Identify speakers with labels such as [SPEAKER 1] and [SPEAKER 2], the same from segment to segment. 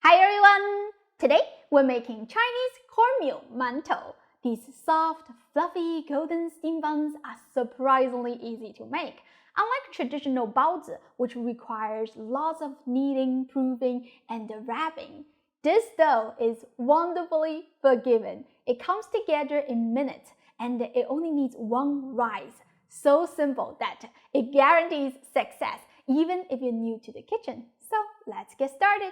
[SPEAKER 1] Hi everyone! Today we're making Chinese cornmeal mantou. These soft, fluffy, golden steam buns are surprisingly easy to make. Unlike traditional baozi, which requires lots of kneading, proving, and wrapping, this dough is wonderfully forgiving. It comes together in minutes, and it only needs one rise. So simple that it guarantees success, even if you're new to the kitchen. So let's get started.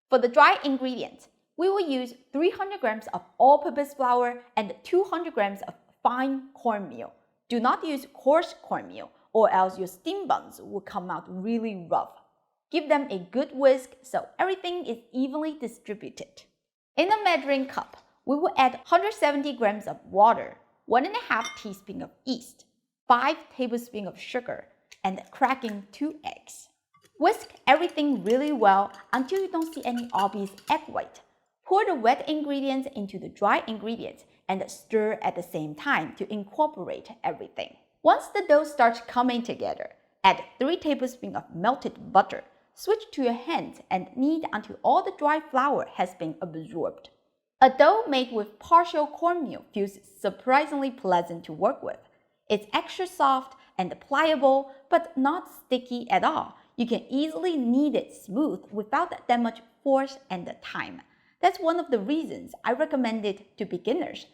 [SPEAKER 1] For the dry ingredients, we will use 300 grams of all-purpose flour and 200 grams of fine cornmeal. Do not use coarse cornmeal, or else your steam buns will come out really rough. Give them a good whisk so everything is evenly distributed. In a measuring cup, we will add 170 grams of water, 1.5 teaspoons of yeast, 5 tablespoons of sugar, and cracking 2 eggs. Whisk everything really well until you don't see any obvious egg white. Pour the wet ingredients into the dry ingredients and stir at the same time to incorporate everything. Once the dough starts coming together, add 3 tablespoons of melted butter. Switch to your hands and knead until all the dry flour has been absorbed. A dough made with partial cornmeal feels surprisingly pleasant to work with. It's extra soft and pliable, but not sticky at all. You can easily knead it smooth without that much force and time. That's one of the reasons I recommend it to beginners.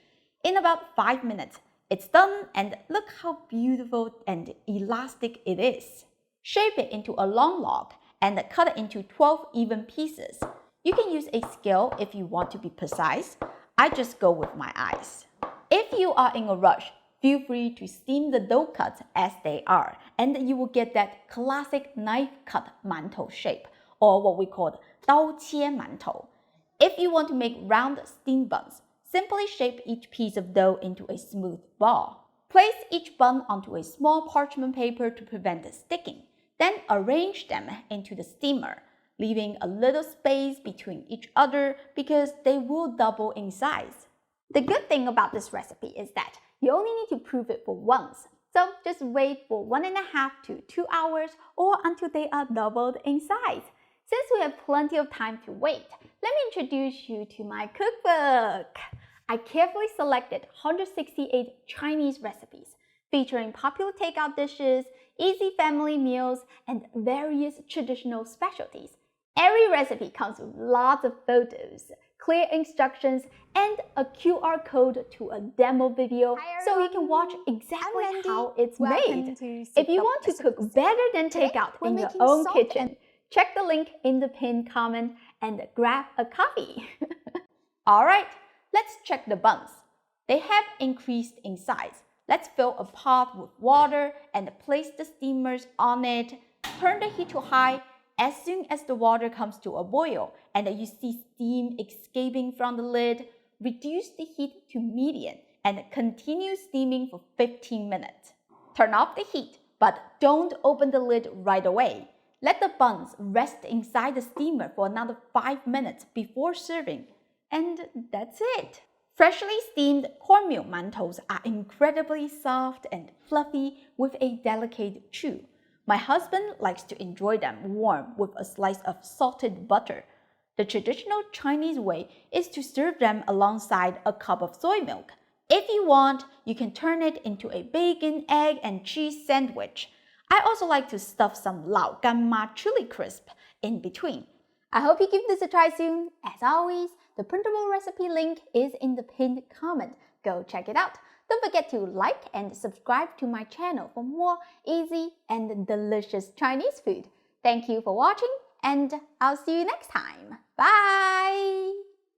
[SPEAKER 1] In about 5 minutes, it's done, and look how beautiful and elastic it is. Shape it into a long log and cut it into 12 even pieces. You can use a scale if you want to be precise. I just go with my eyes. If you are in a rush, feel free to steam the dough cuts as they are, and you will get that classic knife-cut mantou shape, or what we call 刀切馒头. If you want to make round steam buns, simply shape each piece of dough into a smooth ball. Place each bun onto a small parchment paper to prevent sticking. Then arrange them into the steamer, leaving a little space between each other because they will double in size. The good thing about this recipe is that you only need to prove it for once. So just wait for 1.5 to 2 hours or until they are doubled in size. Since we have plenty of time to wait, let me introduce you to my cookbook. I carefully selected 168 Chinese recipes featuring popular takeout dishes, easy family meals, and various traditional specialties. Every recipe comes with lots of photos, clear instructions, and a QR code to a demo video so you can watch exactly how it's made. If you want to cook better than takeout in your own kitchen, check the link in the pinned comment and grab a copy. Alright, let's check the buns. They have increased in size. Let's fill a pot with water and place the steamers on it. Turn the heat to high. As soon as the water comes to a boil and you see steam escaping from the lid, reduce the heat to medium and continue steaming for 15 minutes. Turn off the heat, but don't open the lid right away. Let the buns rest inside the steamer for another 5 minutes before serving. And that's it. Freshly steamed cornmeal mantous are incredibly soft and fluffy with a delicate chew. My husband likes to enjoy them warm with a slice of salted butter. The traditional Chinese way is to serve them alongside a cup of soy milk. If you want, you can turn it into a bacon, egg, and cheese sandwich. I also like to stuff some lao ganma chili crisp in between. I hope you give this a try soon. As always, the printable recipe link is in the pinned comment. Go check it out. Don't forget to like and subscribe to my channel for more easy and delicious Chinese food. Thank you for watching, and I'll see you next time. Bye!